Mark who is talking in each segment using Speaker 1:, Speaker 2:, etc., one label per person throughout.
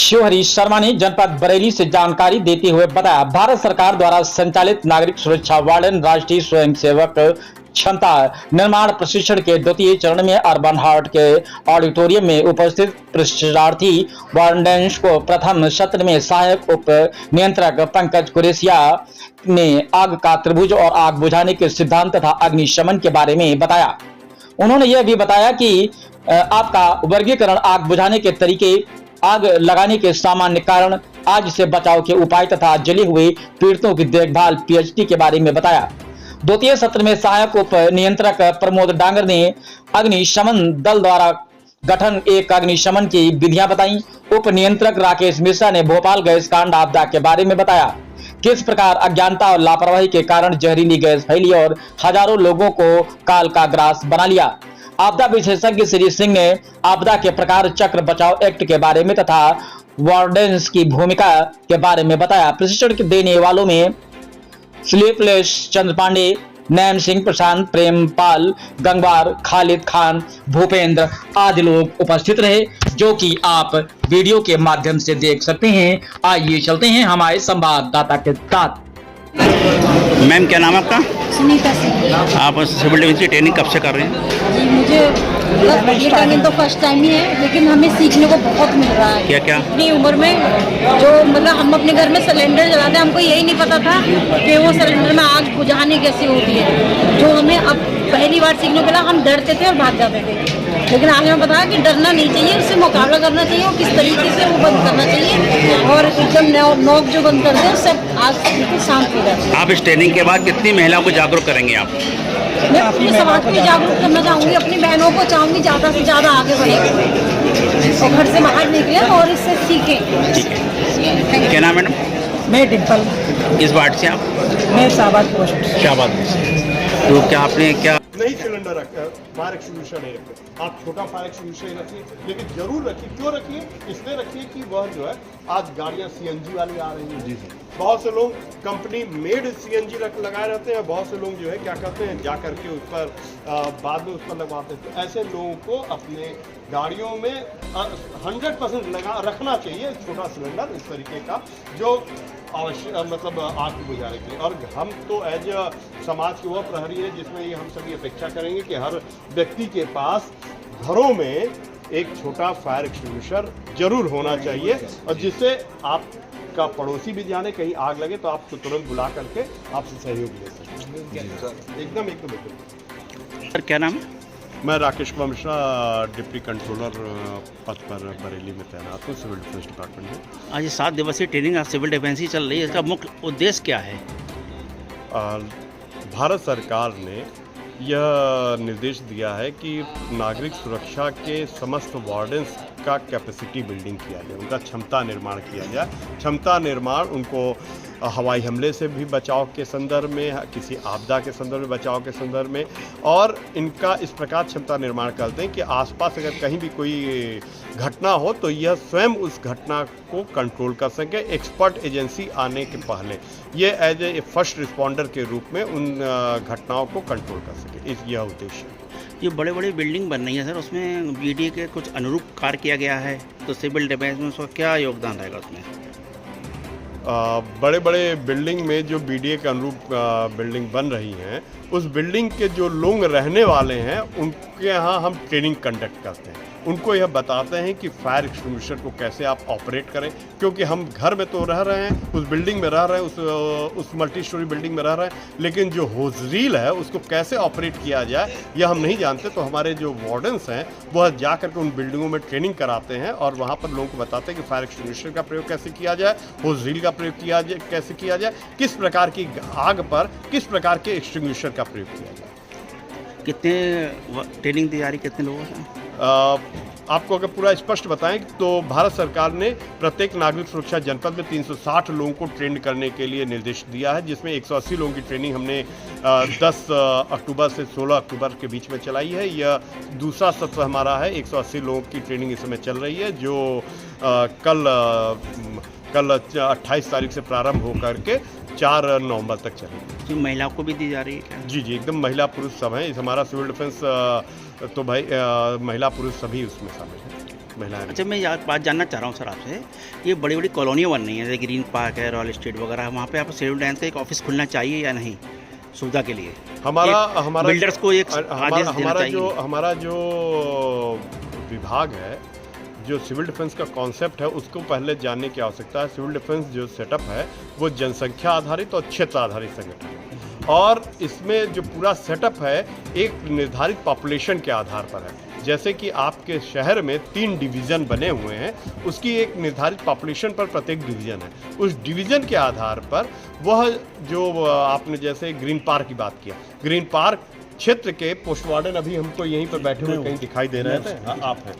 Speaker 1: शिवहरी शर्मा ने जनपद बरेली से जानकारी देते हुए बताया, भारत सरकार द्वारा संचालित नागरिक सुरक्षा वार्डन राष्ट्रीय स्वयंसेवक क्षमता निर्माण प्रशिक्षण के द्वितीय चरण में अर्बन हार्ट के ऑडिटोरियम में उपस्थित प्रशिक्षणार्थी वार्डन्स को प्रथम सत्र में सहायक उप नियंत्रक पंकज कुरेशिया ने आग का त्रिभुज और आग बुझाने के सिद्धांत तथा अग्निशमन के बारे में बताया। उन्होंने यह भी बताया कि आपका वर्गीकरण, आग बुझाने के तरीके, आग लगाने के सामान्य कारण, आग से बचाव के उपाय तथा जले हुए पीड़ितों की देखभाल पीएचडी के बारे में बताया। द्वितीय सत्र में सहायक उप नियंत्रक प्रमोद डांगर ने अग्निशमन दल द्वारा गठन एक अग्निशमन की विधियां बताई। उप नियंत्रक राकेश मिश्रा ने भोपाल गैस कांड आपदा के बारे में बताया, किस प्रकार अज्ञानता और लापरवाही के कारण जहरीली गैस फैली और हजारों लोगों को काल का ग्रास बना लिया। आपदा विशेषज्ञ श्री सिंह ने आपदा के प्रकार, चक्र बचाव एक्ट के बारे में तथा वार्डेंस की भूमिका के बारे में बताया। प्रशिक्षण देने वालों में स्लीपलेस चंद्र पांडे, नैम सिंह, प्रशांत, प्रेमपाल, गंगवार, खालिद खान, भूपेंद्र आदि लोग उपस्थित रहे, जो कि आप वीडियो के माध्यम से देख सकते हैं। आइए चलते हैं हमारे संवाददाता के साथ।
Speaker 2: मैम, क्या नाम है आपका?
Speaker 3: सुनीता सिंह।
Speaker 2: आप सिविल डिफेंस की ट्रेनिंग कब से कर रहे हैं?
Speaker 3: जी, मुझे ये ट्रेनिंग तो फर्स्ट टाइम ही है, लेकिन हमें सीखने को बहुत मिल रहा है।
Speaker 2: क्या क्या?
Speaker 3: अपनी उम्र में जो मतलब हम अपने घर में सिलेंडर जलाते हैं, हमको यही नहीं पता था कि वो सिलेंडर में आग बुझानी कैसे होती है, जो हमें अब पहली बार सीखने को मिला। हम डरते थे और भाग जाते थे, लेकिन आज हमें पता है कि डरना नहीं चाहिए, उससे मुकाबला करना चाहिए और किस तरीके से वो बंद करना चाहिए, और एकदम नोक जो बंद करते हैं उससे आग बिल्कुल शांत हो जाती है।
Speaker 2: आप इस ट्रेनिंग के बाद कितनी महिलाओं को जागरूक करेंगे आप?
Speaker 3: मैं अपने समाज को जागरूक करना चाहूँगी, अपनी बहनों को चाहूँगी ज़्यादा से ज़्यादा आगे बढ़े और घर से बाहर निकले और इससे सीखें।
Speaker 2: ठीक है, क्या नाम है मैडम?
Speaker 4: मैं डिम्पल।
Speaker 2: इस वार्ड से आप?
Speaker 4: मैं शाहबाद पोस्ट।
Speaker 2: शाहबाद से। तो क्या आपने
Speaker 5: नहीं सिलेंडर रखा, फायर एक्सटिंग्विशर नहीं रखते, आप छोटा फायर एक्सटिंग्विशर रखिए, लेकिन जरूर रखिए। क्यों रखिए? इसलिए रखिए कि वह जो है, आज गाड़ियां सीएनजी वाली आ रही हैं। जी सर। बहुत से लोग कंपनी मेड सीएनजी लगाए रहते हैं, बहुत से लोग जो है क्या करते हैं, जा करके उस पर बाद में उस पर लगवाते हैं। तो ऐसे लोगों को अपने गाड़ियों में 100% रखना चाहिए छोटा सिलेंडर इस तरीके का, जो आवश्यक मतलब आग बुझाने के लिए। और हम तो एज समाज के वह प्रहरी है जिसमें ये हम सभी अपेक्षा करेंगे कि हर व्यक्ति के पास घरों में एक छोटा फायर एक्सटिंग्विशर जरूर होना चाहिए, और जिससे आपका पड़ोसी भी जाने कहीं आग लगे तो आपको तुरंत बुला करके आपसे सहयोग ले सकते। एकदम
Speaker 2: सर, क्या नाम है?
Speaker 5: मैं राकेश कुमार मिश्रा, डिप्टी कंट्रोलर पद पर बरेली में तैनात हूँ, सिविल डिफेंस डिपार्टमेंट में।
Speaker 2: आज ये 7 दिवसीय ट्रेनिंग आज सिविल डिफेंस ही चल रही है, इसका मुख्य उद्देश्य क्या है?
Speaker 5: भारत सरकार ने यह निर्देश दिया है कि नागरिक सुरक्षा के समस्त वार्डन्स का कैपेसिटी बिल्डिंग किया जाए, उनका क्षमता निर्माण किया जाए। क्षमता निर्माण उनको हवाई हमले से भी बचाव के संदर्भ में, किसी आपदा के संदर्भ में बचाव के संदर्भ में, और इनका इस प्रकार क्षमता निर्माण करते हैं कि आसपास अगर कहीं भी कोई घटना हो तो यह स्वयं उस घटना को कंट्रोल कर सके, एक्सपर्ट एजेंसी आने के पहले ये एज ए फर्स्ट रिस्पॉन्डर के रूप में उन घटनाओं को कंट्रोल कर सके। यह उद्देश्य है।
Speaker 2: ये बड़े बड़े बिल्डिंग बन रही है सर, उसमें बीडीए के कुछ अनुरूप कार्य किया गया है, तो सिविल डिफेंस में उसका क्या योगदान रहेगा उसमें?
Speaker 5: बड़े बड़े बिल्डिंग में जो बीडीए के अनुरूप बिल्डिंग बन रही हैं, उस बिल्डिंग के जो लोग रहने वाले हैं उनके यहाँ हम ट्रेनिंग कंडक्ट करते हैं। उनको यह बताते हैं कि फायर एक्सटिंग्विशर को कैसे आप ऑपरेट करें, क्योंकि हम घर में तो रह रहे हैं, उस बिल्डिंग में रह रहे हैं, उस मल्टी स्टोरी बिल्डिंग में रह रहे हैं, लेकिन जो होजरील है उसको कैसे ऑपरेट किया जाए यह हम नहीं जानते। तो हमारे जो वार्डन्स हैं वह जा करके उन बिल्डिंगों में ट्रेनिंग कराते हैं और वहाँ पर लोगों को बताते हैं कि फायर एक्सटिंग्विशर का प्रयोग कैसे किया जाए, होजरील का प्रयोग कैसे किया जाए, किस प्रकार की आग पर किस प्रकार के एक्सटिंग्विशर का प्रयोग किया जाए।
Speaker 2: कितने ट्रेनिंग दी जा रही, कितने लोगों से?
Speaker 5: आपको अगर पूरा स्पष्ट बताएं तो भारत सरकार ने प्रत्येक नागरिक सुरक्षा जनपद में 360 लोगों को ट्रेन करने के लिए निर्देश दिया है, जिसमें 180 लोगों की ट्रेनिंग हमने 10 अक्टूबर से 16 अक्टूबर के बीच में चलाई है। यह दूसरा सत्र हमारा है। 180 लोगों की ट्रेनिंग इस समय चल रही है, जो कल 28 तारीख से प्रारंभ होकर के 4 नवंबर तक चलेगी।
Speaker 2: तो महिलाओं को भी दी जा रही है क्या?
Speaker 5: जी, एकदम महिला पुरुष सब हैं। इस हमारा सिविल डिफेंस तो भाई महिला पुरुष सभी उसमें शामिल हैं। महिलाएं।
Speaker 2: अच्छा, मैं एक बात जानना चाह रहा हूँ सर आपसे, ये बड़ी बड़ी कॉलोनियाँ बन रही हैं, जैसे ग्रीन पार्क है, रॉयल स्टेट वगैरह, वहाँ पे आप शेड्यूल डांस का एक ऑफिस खुलना चाहिए या नहीं, सुविधा के लिए?
Speaker 5: हमारा
Speaker 2: बिल्डर्स को एक आदेश देना चाहिए।
Speaker 5: हमारा जो विभाग है, जो सिविल डिफेंस का कॉन्सेप्ट है, उसको पहले जानने की आवश्यकता है। सिविल डिफेंस जो सेटअप है वो जनसंख्या आधारित और क्षेत्र आधारित संगठन है, और इसमें जो पूरा सेटअप है एक निर्धारित पॉपुलेशन के आधार पर है। जैसे कि आपके शहर में 3 डिवीज़न बने हुए हैं, उसकी एक निर्धारित पॉपुलेशन पर प्रत्येक डिवीज़न है। उस डिवीज़न के आधार पर वह जो आपने जैसे ग्रीन पार्क की बात किया, ग्रीन पार्क क्षेत्र के पोस्ट वार्डन अभी हमको यहीं पर बैठे हुए कहीं दिखाई दे रहे थे। हाँ, आप हैं,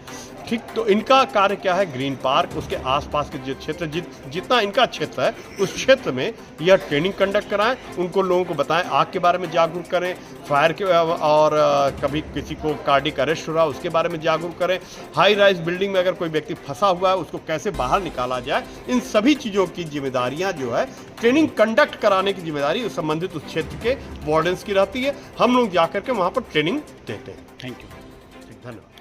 Speaker 5: ठीक। तो इनका कार्य क्या है, ग्रीन पार्क उसके आसपास के जो क्षेत्र जितना इनका क्षेत्र है उस क्षेत्र में यह ट्रेनिंग कंडक्ट कराएं, उनको लोगों को बताएं, आग के बारे में जागरूक करें, फायर के और कभी किसी को कार्डिक अरेस्ट हो रहा है उसके बारे में जागरूक करें, हाई राइज बिल्डिंग में अगर कोई व्यक्ति फंसा हुआ है उसको कैसे बाहर निकाला जाए, इन सभी चीज़ों की जिम्मेदारियाँ जो है ट्रेनिंग कंडक्ट कराने की जिम्मेदारी उस संबंधित उस क्षेत्र के वार्डन्स की रहती है। हम लोग जाकर के वहाँ पर ट्रेनिंग देते हैं।
Speaker 2: थैंक यू,
Speaker 5: धन्यवाद।